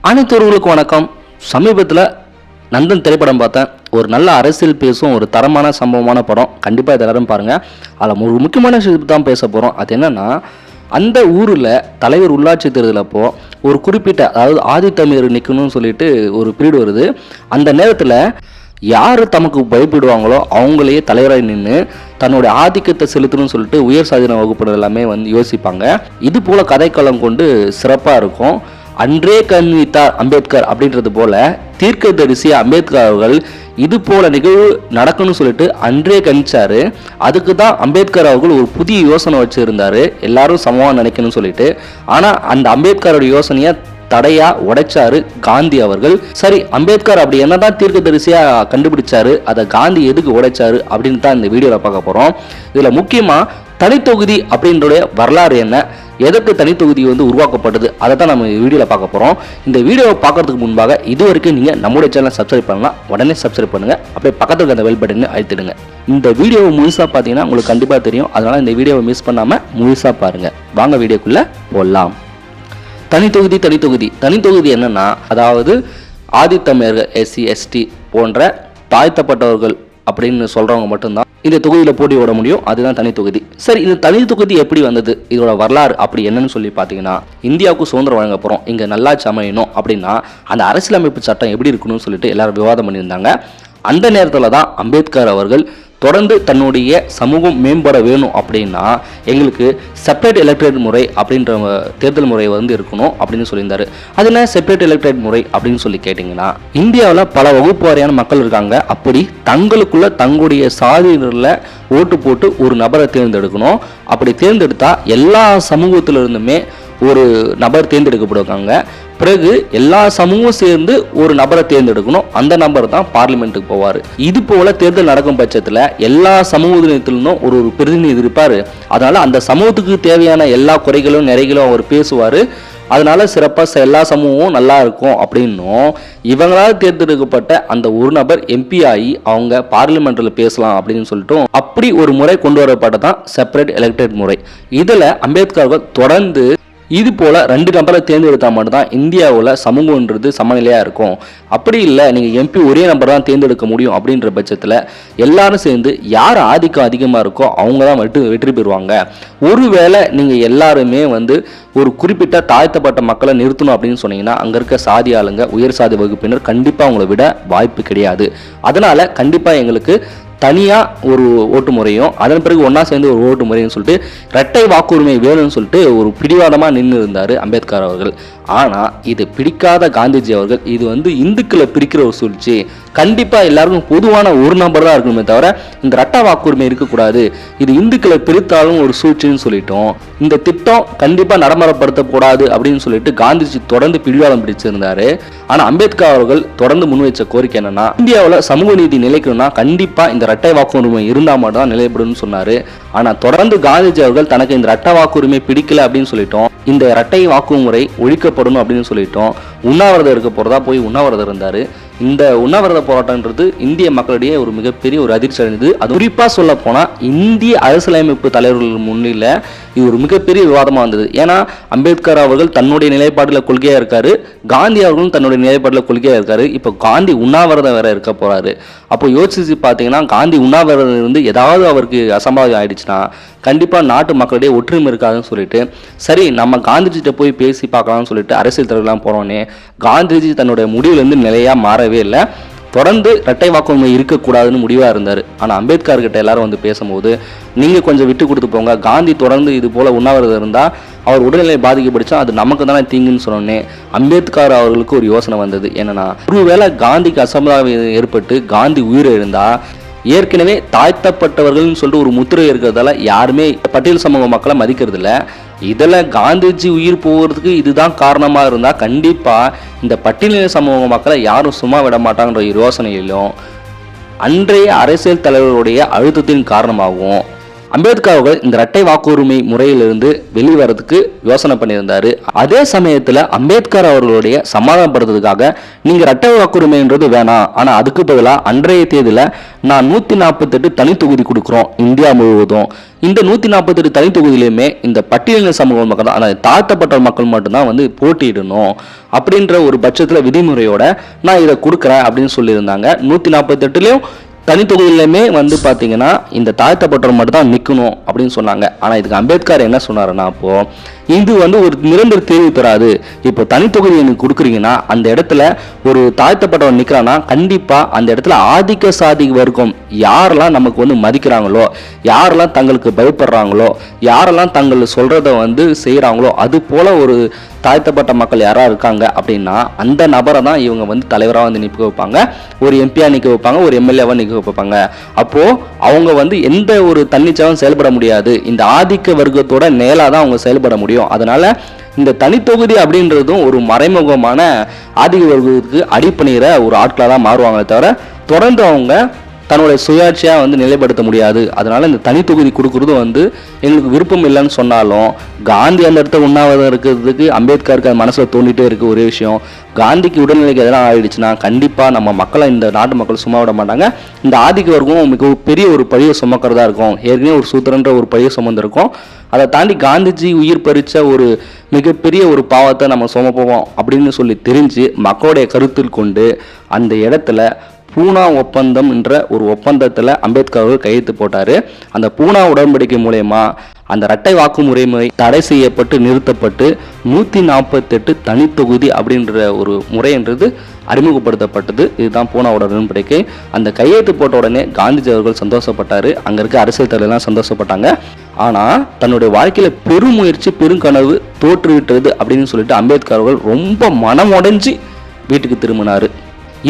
அனைத்தவர்களுக்கும் வணக்கம். சமீபத்தில் நந்தன் திரைப்படம் பார்த்தேன். ஒரு நல்ல அரசியல் பேசும் ஒரு தரமான சம்பவமான படம். கண்டிப்பாக இதை எல்லாரும் பாருங்கள். அதில் ஒரு முக்கியமான விஷயத்தை தான் பேச போகிறோம். அது என்னென்னா, அந்த ஊரில் தலைவர் உள்ளாட்சி தேர்தல் அப்போது ஒரு குறிப்பிட்ட, அதாவது ஆதித்தமிழர் நிற்கணும்னு சொல்லிட்டு ஒரு பீரியட் வருது. அந்த நேரத்தில் யார் தமக்கு பயப்படுவாங்களோ அவங்களையே தலைவராக நின்று தன்னுடைய ஆதிக்கத்தை செலுத்தணும்னு சொல்லிட்டு உயர் சாதின வகுப்பினர் எல்லாமே யோசிப்பாங்க. இது போல் கதைக்களம் கொண்டு சிறப்பாக இருக்கும். அன்றே கண்வித்தார் அம்பேத்கர் அப்படின்றது போல தீர்க்கதரிசி அம்பேத்கர் அவர்கள் இது போல நிகழ்வு நடக்கணும்னு சொல்லிட்டு அன்றே கணிச்சாரு. அதுக்கு தான் அம்பேத்கர் அவர்கள் ஒரு புதிய யோசனை வச்சிருந்தாரு, எல்லாரும் சமமாக நினைக்கணும்னு சொல்லிட்டு. ஆனால் அந்த அம்பேத்கரோட யோசனையை தடையா உடைச்சாரு காந்தி அவர்கள். சரி, அம்பேத்கர் அப்படி என்னதான் தீர்க்கதரிசியா கண்டுபிடிச்சாரு, அதை காந்தி எதுக்கு உடைச்சாரு அப்படின்னு தான் இந்த வீடியோவில் பார்க்க போறோம். இதுல முக்கியமா தனித்தொகுதி அப்படின்ற வரலாறு என்ன, எதற்கு தனித்தொகுதி உருவாக்கப்பட்டது, அதை தான் நம்ம வீடியோவில் பார்க்க போகிறோம். இந்த வீடியோவை பார்க்கறதுக்கு முன்பாக இது வரைக்கும் நீங்கள் நம்மளுடைய சேனலை சப்ஸ்கிரைப் பண்ணலாம். உடனே சப்ஸ்கிரைப் பண்ணுங்கள். அப்படியே பக்கத்தில் அந்த பெல் பட்டனை அழுத்திடுங்க. இந்த வீடியோவை முழுசாக பார்த்தீங்கன்னா உங்களுக்கு கண்டிப்பாக தெரியும். அதனால் இந்த வீடியோவை மிஸ் பண்ணாமல் முழுசாக பாருங்கள். வாங்க வீடியோக்குள்ளே போடலாம். தனித்தொகுதி என்னன்னா, அதாவது ஆதித்தமிழர்கள், எஸ்சி எஸ்டி போன்ற தாழ்த்தப்பட்டவர்கள் அப்படின்னு சொல்கிறவங்க மட்டும்தான் இந்த தொகுதியில் போட்டி விட முடியும். அதுதான் தனித்தொகுதி. சரி, இந்த தனித்தொகுதி எப்படி வந்தது, இதோட வரலாறு அப்படி என்னன்னு சொல்லி பார்த்தீங்கன்னா, இந்தியாவுக்கு சுதந்திரம் வழங்க போகிறோம், இங்கே நல்லாட்சி அமையணும் அப்படின்னா அந்த அரசியலமைப்பு சட்டம் எப்படி இருக்கணும்னு சொல்லிட்டு எல்லாரும் விவாதம் பண்ணியிருந்தாங்க. அந்த நேரத்தில் தான் அம்பேத்கர் அவர்கள் தொடர்ந்து தன்னுடைய சமூகம் மேம்பட வேணும் அப்படின்னா எங்களுக்கு செப்பரேட் எலக்ட்ரேட் முறை அப்படின்ற தேர்தல் முறை இருக்கணும் அப்படின்னு சொல்லியிருந்தாரு. அது என்ன செப்பரேட் எலக்ட்ரேட் முறை அப்படின்னு சொல்லி கேட்டிங்கன்னா, இந்தியாவில் பல வகுப்பு வாரியான மக்கள் இருக்காங்க. அப்படி தங்களுக்குள்ள தங்களுடைய சாதியினரில் ஓட்டு போட்டு ஒரு நபரை தேர்ந்தெடுக்கணும். அப்படி தேர்ந்தெடுத்தா எல்லா சமூகத்திலிருந்துமே ஒரு நபர் தேர்ந்தெடுக்கப்படுவாங்க. பிறகு எல்லா சமூகமும் சேர்ந்து ஒரு நபரை தேர்ந்தெடுக்கணும். அந்த நபர் தான் பார்லிமெண்ட்டுக்கு போவார். இது போல தேர்தல் நடக்கும் பட்சத்தில் எல்லா சமூகத்திலிருந்தும் ஒரு பிரதிநிதி இருப்பார். அதனால அந்த சமூகத்துக்கு தேவையான எல்லா குறைகளும் நிறைகளும் அவர் பேசுவார். அதனால சிறப்பாக எல்லா சமூகமும் நல்லா இருக்கும் அப்படின்னும், இவங்களால் தேர்ந்தெடுக்கப்பட்ட அந்த ஒரு நபர் எம்பி ஆகி அவங்க பார்லிமெண்ட்டில் பேசலாம் அப்படின்னு சொல்லிட்டு அப்படி ஒரு முறை கொண்டு வரப்பட்டதான் செப்பரேட் எலக்டட் முறை. இதில் அம்பேத்கர் தொடர்ந்து இது போல் 2 நபரை தேர்ந்தெடுத்தால் மட்டும்தான் இந்தியாவில் சமூகன்றது சமநிலையாக இருக்கும். அப்படி இல்லை, நீங்கள் எம்பி ஒரே நபர் தான் தேர்ந்தெடுக்க முடியும் அப்படின்ற பட்சத்தில் எல்லாரும் சேர்ந்து யார் ஆதிக்கம் அதிகமாக இருக்கோ அவங்க தான் வெற்றி பெறுவாங்க. ஒருவேளை நீங்கள் எல்லாருமே ஒரு குறிப்பிட்ட தாழ்த்தப்பட்ட மக்களை நிறுத்தணும் அப்படின்னு சொன்னீங்கன்னா அங்கே இருக்க சாதி ஆளுங்க, உயர் சாதி வகுப்பினர் கண்டிப்பாக அவங்கள விட வாய்ப்பு கிடையாது. அதனால் கண்டிப்பாக எங்களுக்கு தனியாக ஒரு ஓட்டு முறையும் அதன் பிறகு ஒன்றா சேர்ந்து ஒரு ஓட்டு முறையும் சொல்லிட்டு இரட்டை வாக்குரிமை வேணும்னு சொல்லிட்டு ஒரு பிடிவாதமாக நின்று இருந்தார் அம்பேத்கர் அவர்கள். ஆனால் இது பிடிக்காத காந்திஜி அவர்கள் இது இந்துக்களை பிரிக்கிற ஒரு சூழ்ச்சி, கண்டிப்பாக எல்லாருக்கும் பொதுவான ஒரு நபர் தான் இருக்கணுமே தவிர இந்த இரட்டை வாக்குரிமை இருக்கக்கூடாது, இது இந்துக்களை பிரித்தாலும் ஒரு சூழ்ச்சின்னு சொல்லிட்டோம். இந்த திட்டம் கண்டிப்பாக நடைமுறைப்படுத்தக்கூடாது அப்படின்னு சொல்லிட்டு காந்திஜி தொடர்ந்து பிடிவாதம் பிடிச்சிருந்தாரு. ஆனால் அம்பேத்கர் அவர்கள் தொடர்ந்து முன்வைச்ச கோரிக்கை என்னன்னா, இந்தியாவில் சமூக நீதி நிலைக்கணும்னா கண்டிப்பாக இந்த இரட்டை வாக்குரிமை இருந்தால் மட்டும் தான் நிலைப்படும் சொன்னாரு. ஆனால் தொடர்ந்து காந்திஜி அவர்கள் தனக்கு இந்த இரட்டை வாக்குரிமை பிடிக்கல அப்படின்னு சொல்லிட்டோம், இந்த இரட்டை வாக்குமுறை ஒழிக்கப்படணும் அப்படின்னு சொல்லிட்டோம், உண்ணாவிரதம் இருக்க போறதா போய் உண்ணாவிரதம் இருந்தாரு. இந்த உண்ணாவிரத போராட்டம்ன்றது இந்திய மக்களிடையே ஒரு மிகப்பெரிய ஒரு அதிர்ச்சி அடைந்தது. அது குறிப்பாக சொல்ல போனால் இந்திய அரசியலமைப்பு தலைவர்கள் முன்னிலை இது ஒரு மிகப்பெரிய விவாதமாக இருந்தது. ஏன்னா அம்பேத்கர் அவர்கள் தன்னுடைய நிலைப்பாட்டில் கொள்கையாக இருக்காரு, காந்தி அவர்களும் தன்னுடைய நிலைப்பாட்டில் கொள்கையாக இருக்காரு. இப்போ காந்தி உண்ணாவிரதம் வேற இருக்க போறாரு. அப்போ யோசிச்சு பார்த்தீங்கன்னா, காந்தி உண்ணாவிரதம் இருந்து ஏதாவது அவருக்கு அசம்பாவிதம் ஆயிடுச்சுன்னா கண்டிப்பாக நாட்டு மக்களிடையே ஒற்றுமை இருக்காதுன்னு சொல்லிட்டு, சரி நம்ம காந்திஜிட்ட போய் பேசி பார்க்கலாம்னு சொல்லிட்டு அரசியல் தலைவர்களாம் போனோடனே காந்திஜி தன்னுடைய முடிவுலேருந்து நிலையாக மாறவே இல்லை. தொடர்ந்து இரட்டை வாக்குரிமை இருக்கக்கூடாதுன்னு முடிவாக இருந்தார். ஆனால் அம்பேத்கர் கிட்ட எல்லாரும் பேசும்போது, நீங்கள் கொஞ்சம் விட்டு கொடுத்து போங்க, காந்தி தொடர்ந்து இது போல் உண்ணாவிரதம் இருந்தால் அவர் உடல்நிலை பாதிக்கப்படிச்சா அது நமக்கு தானே தீங்குன்னு சொன்னோன்னே அம்பேத்கர் அவர்களுக்கு ஒரு யோசனை வந்தது. என்னன்னா, ஒருவேளை காந்திக்கு அசம்பாவிதம் ஏற்பட்டு காந்தி உயிரிழந்தா ஏற்கனவே தாழ்த்தப்பட்டவர்கள்னு சொல்லிட்டு ஒரு முத்திரை இருக்கிறதால யாருமே பட்டியல் சமூக மக்களை மதிக்கிறது இல்லை. இதில் காந்திஜி உயிர் போகிறதுக்கு இதுதான் காரணமாக இருந்தால் கண்டிப்பாக இந்த பட்டியலின சமூக மக்களை யாரும் சும்மா விட மாட்டாங்கன்ற யோசனையிலும் அன்றைய அரசியல் தலைவர்களுடைய அழுத்தத்தின் காரணமாகவும் அம்பேத்கர் அவர்கள் இந்த இரட்டை வாக்குரிமை முறையிலிருந்து வெளிவரதுக்கு யோசனை பண்ணியிருந்தாரு. அதே சமயத்துல அம்பேத்கர் அவர்களுடைய சமாதானப்படுத்துறதுக்காக நீங்க இரட்டை வாக்குரிமைன்றது வேணாம், ஆனா அதுக்கு பதிலாக அன்றைய தேதியில நான் 148 தனி தொகுதி கொடுக்குறோம் இந்தியா முழுவதும். இந்த 148 தனி தொகுதியிலுமே இந்த பட்டியலின சமூக மக்கள் தான், அதாவது தாழ்த்தப்பட்ட மக்கள் மட்டும்தான் வந்து போட்டியிடணும் அப்படின்ற ஒரு பட்சத்துல விதிமுறையோட நான் இதை கொடுக்குறேன் அப்படின்னு சொல்லியிருந்தாங்க. 148லையும் தனி தொகுதியிலுமே வந்து பார்த்தீங்கன்னா இந்த தாழ்த்தப்பட்டவர் மட்டும் தான் நிற்கணும் அப்படின்னு சொன்னாங்க. ஆனால் இதுக்கு அம்பேத்கர் என்ன சொன்னாருன்னா, அப்போ இது வந்து ஒரு நிரந்தர தேர்வு தராது. இப்போ தனி தொகுதி எனக்கு கொடுக்குறீங்கன்னா அந்த இடத்துல ஒரு தாழ்த்தப்பட்டவர் நிற்கிறான்னா கண்டிப்பாக அந்த இடத்துல ஆதிக்க சாதி வர்க்கம் யாரெல்லாம் நமக்கு வந்து மதிக்கிறாங்களோ, யாரெல்லாம் தங்களுக்கு பயப்படுறாங்களோ, யாரெல்லாம் தங்கள் சொல்கிறத வந்து செய்கிறாங்களோ, அது போல் ஒரு தாழ்த்தப்பட்ட மக்கள் யாராக இருக்காங்க அப்படின்னா அந்த நபரை தான் இவங்க வந்து தலைவராக வந்து நிற்க வைப்பாங்க, ஒரு எம்பியாக நிற்க வைப்பாங்க, ஒரு எம்எல்ஏவாக நிற்க வைப்பாங்க. அப்போது அவங்க வந்து எந்த ஒரு தன்னிச்சையாகவும் செயல்பட முடியாது, இந்த ஆதிக்க வர்க்கத்தோட நேலாக தான் அவங்க செயல்பட முடியும். அதனால இந்த தனித்தொகுதி அப்படின்றதும் ஒரு மறைமுகமான ஆதிக்க வர்க்கத்துக்கு அடிப்பணிகிற ஒரு ஆட்களாக தான் மாறுவாங்களே தவிர தொடர்ந்து அவங்க தன்னுடைய சுயாட்சியாக வந்து நிலைப்படுத்த முடியாது. அதனால இந்த தனி தொகுதி கொடுக்குறது வந்து எங்களுக்கு விருப்பம் இல்லைன்னு சொன்னாலும் காந்தி அந்த இடத்த உண்ணாவிரதம் இருக்கிறதுக்கு அம்பேத்கருக்கு அது மனசில் தோண்டிகிட்டே இருக்குது. ஒரே விஷயம், காந்திக்கு உடல்நிலைக்கு எதனா ஆயிடுச்சுன்னா கண்டிப்பாக நம்ம மக்களை, இந்த நாட்டு மக்கள் சும்மா விட மாட்டாங்க. இந்த ஆதிக்க வர்க்கம் மிக பெரிய ஒரு பழியை சுமக்கிறதா இருக்கும். ஏற்கனவே ஒரு சூத்திரன்ற ஒரு பழியை சுமந்திருக்கும். அதை தாண்டி காந்திஜி உயிர் பறித்த ஒரு மிகப்பெரிய ஒரு பாவத்தை நம்ம சுமப்போம் அப்படின்னு சொல்லி தெரிஞ்சு மக்களுடைய கருத்தில் கொண்டு அந்த இடத்துல பூனா ஒப்பந்தம் என்ற ஒரு ஒப்பந்தத்தில் அம்பேத்கர் அவர்கள் கையெழுத்து போட்டார். அந்த பூனா உடன்படிக்கை மூலயமா அந்த இரட்டை வாக்கு முறைமை தடை செய்யப்பட்டு நிறுத்தப்பட்டு 148 தனித்தொகுதி அப்படின்ற ஒரு முறைன்றது அறிமுகப்படுத்தப்பட்டது. இதுதான் பூனா உடன்படிக்கை. அந்த கையெழுத்து போட்ட உடனே காந்திஜி அவர்கள் சந்தோஷப்பட்டார், அங்கே இருக்க அரசியல் தலைவர்கள்லாம் சந்தோஷப்பட்டாங்க. ஆனால் தன்னுடைய வாழ்க்கையில் பெருமுயற்சி பெருங்கனவு தோற்றுவிட்டது அப்படின்னு சொல்லிட்டு அம்பேத்கர் அவர்கள் ரொம்ப மனமுடைஞ்சு வீட்டுக்கு திரும்பினார்.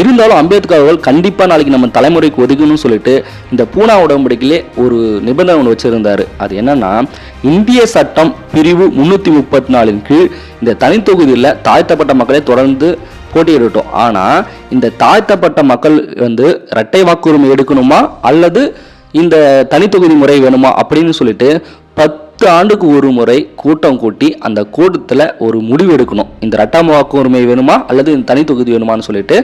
இருந்தாலும் அம்பேத்கர் அவர்கள் கண்டிப்பாக நாளைக்கு நம்ம தலைமுறைக்கு ஒதுக்கணும்னு சொல்லிட்டு இந்த பூனா உடன்படிக்கையிலே ஒரு நிபந்தனை ஒன்று வச்சிருந்தாரு. அது என்னன்னா, இந்திய சட்டம் பிரிவு 334 கீழ் இந்த தனித்தொகுதியில் தாழ்த்தப்பட்ட மக்களை தொடர்ந்து போட்டியிடட்டும். ஆனால் இந்த தாழ்த்தப்பட்ட மக்கள் வந்து இரட்டை வாக்குரிமை எடுக்கணுமா அல்லது இந்த தனித்தொகுதி முறை வேணுமா அப்படின்னு சொல்லிட்டு 10 ஆண்டுக்கு ஒரு முறை கூட்டம் கூட்டி அந்த கூட்டத்தில் ஒரு முடிவு எடுக்கணும். இந்த இரட்டை வாக்குரிமை வேணுமா அல்லது இந்த தனி தொகுதி வேணுமான்னு சொல்லிட்டு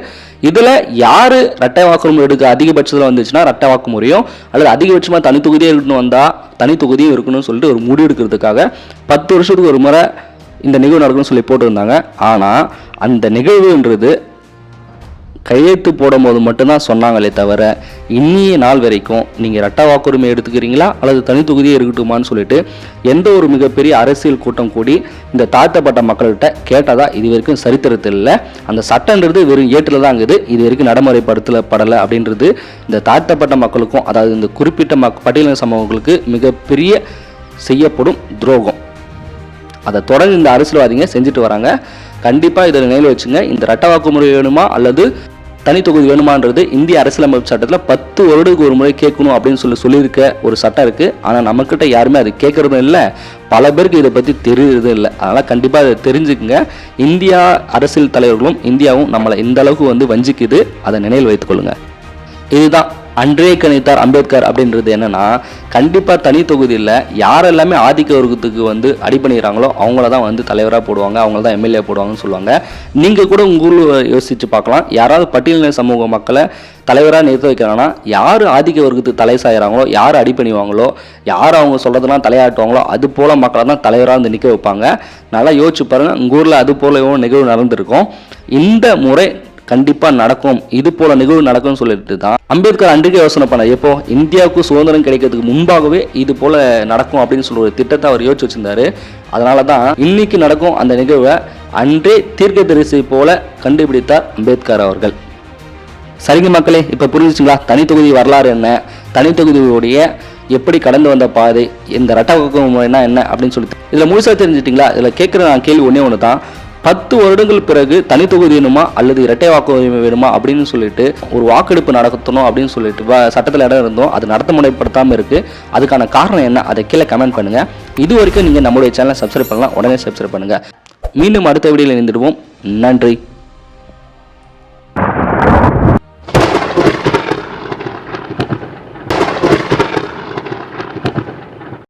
இதில் யார் இரட்டை வாக்குரிமை எடுக்க அதிகபட்சத்தில் வந்துச்சுன்னா இரட்டை வாக்கு முறையும், அல்லது அதிகபட்சமாக தனி தொகுதியே இருக்கணும் வந்தால் தனி தொகுதியும் இருக்கணும்னு சொல்லிட்டு ஒரு முடிவு எடுக்கிறதுக்காக 10 வருஷத்துக்கு ஒரு முறை இந்த நிகழ்வு நடக்கும்னு சொல்லி போட்டிருந்தாங்க. ஆனால் அந்த நிகழ்வுன்றது கையெழுத்து போடும் போது மட்டும்தான் சொன்னாங்களே தவிர இன்னிய நாள் வரைக்கும் நீங்கள் இரட்டை வாக்குரிமை எடுத்துக்கிறீங்களா அல்லது தனி தொகுதியே இருக்கட்டுமான்னு சொல்லிட்டு எந்த ஒரு மிகப்பெரிய அரசியல் கூட்டம் கூடி இந்த தாழ்த்தப்பட்ட மக்கள்கிட்ட கேட்டதா இது வரைக்கும் சரித்திரத்தில் இல்லை. அந்த சட்டன்றது வெறும் ஏட்டில் தான் இருக்குது, இது வரைக்கும் நடைமுறைப்படுத்தப்படலை அப்படின்றது இந்த தாழ்த்தப்பட்ட மக்களுக்கும், அதாவது இந்த குறிப்பிட்ட பட்டியலின சமூகங்களுக்கு மிகப்பெரிய செய்யப்படும் துரோகம். அதை தொடர்ந்து இந்த அரசியல்வாதிங்க செஞ்சுட்டு வராங்க. கண்டிப்பாக இதில் நினைவில் வச்சுங்க. இந்த இரட்டை வாக்குமுறை வேணுமா அல்லது தனி தொகுதி வேணுமான்றது இந்திய அரசியலமைப்பு சட்டத்தில் 10 வருடத்துக்கு ஒரு முறை கேட்கணும் அப்படின்னு சொல்லியிருக்க ஒரு சட்டம் இருக்குது. ஆனால் நம்மக்கிட்ட யாருமே அது கேட்குறதும் இல்லை, பல பேருக்கு இதை பற்றி தெரியுறதும் இல்லை. அதனால் கண்டிப்பாக அதை தெரிஞ்சுக்குங்க. இந்தியா அரசியல் தலைவர்களும் இந்தியாவும் நம்மளை இந்த அளவுக்கு வந்து வஞ்சிக்குது, அதை நினைவில் வைத்துக்கொள்ளுங்க. இதுதான் அன்றே கணித்தார் அம்பேத்கர் அப்படின்றது என்னன்னா, கண்டிப்பாக தனி தொகுதியில் யாரெல்லாமே ஆதிக்க வர்க்கத்துக்கு வந்து அடிபணிகிறாங்களோ அவங்கள தான் வந்து தலைவராக போடுவாங்க, அவங்கள தான் எம்எல்ஏ போடுவாங்கன்னு சொல்லுவாங்க. நீங்கள் கூட உங்கள் ஊரில் யோசித்து பார்க்கலாம், யாராவது பட்டியலின சமூக மக்களை தலைவராக நிறுத்த வைக்கிறாங்கன்னா யார் ஆதிக்க வர்க்கத்துக்கு தலை சாயிறாங்களோ, யார் அடிபணிவாங்களோ, யார் அவங்க சொல்கிறதெல்லாம் தலையாட்டுவாங்களோ அது போல் மக்களை தான் தலைவராக வந்து நிற்க வைப்பாங்க. நல்லா யோசிச்சு பாருங்கள், உங்கள் ஊரில் அது போல நிகழ்வு நடந்திருக்கும். இந்த முறை கண்டிப்பாக நடக்கும், இது போல நிகழ்வு நடக்கும்னு சொல்லிட்டு தான் அம்பேத்கர் அன்றைக்கே யோசனை பண்ணார். எப்போ இந்தியாவுக்கு சுதந்திரம் கிடைக்கிறதுக்கு முன்பாகவே இது போல நடக்கும் அப்படின்னு சொல்ற ஒரு திட்டத்தை அவர் யோசிச்சு வச்சிருந்தாரு. அதனால தான் இன்னைக்கு நடக்கும் அந்த நிகழ்வை அன்றே தீர்க்கதரிசி போல கண்டுபிடித்தார் அம்பேத்கர் அவர்கள். சரிங்க மக்களே, இப்போ புரிஞ்சுச்சுங்களா தனி தொகுதி வரலாறு என்ன, தனி தொகுதியுடைய எப்படி கடந்து வந்த பாதை, இந்த இரட்டை வாக்கு முறைனா என்ன அப்படின்னு சொல்லிட்டு இதில் முழுசாக தெரிஞ்சுட்டிங்களா? இதில் கேட்குற நான் கேள்வி ஒன்று தான், 10 வருடங்கள் பிறகு தனி தொகுதி வேணுமா அல்லது இரட்டை வாக்குரிமை வேணுமா அப்படின்னு சொல்லிட்டு ஒரு வாக்கெடுப்பு நடத்தணும் அப்படின்னு சொல்லிட்டு சட்டத்தில் இடம் இருந்தோம், அது நடத்த முறைப்படுத்தாமல் இருக்குது. அதுக்கான காரணம் என்ன, அதை கீழே கமெண்ட் பண்ணுங்கள். இது வரைக்கும் நீங்கள் நம்மளுடைய சேனலை சப்ஸ்கிரைப் பண்ணலாம், உடனே சப்ஸ்கிரைப் பண்ணுங்கள். மீண்டும் அடுத்த வீடியோவில் இணைந்துடுவோம். நன்றி.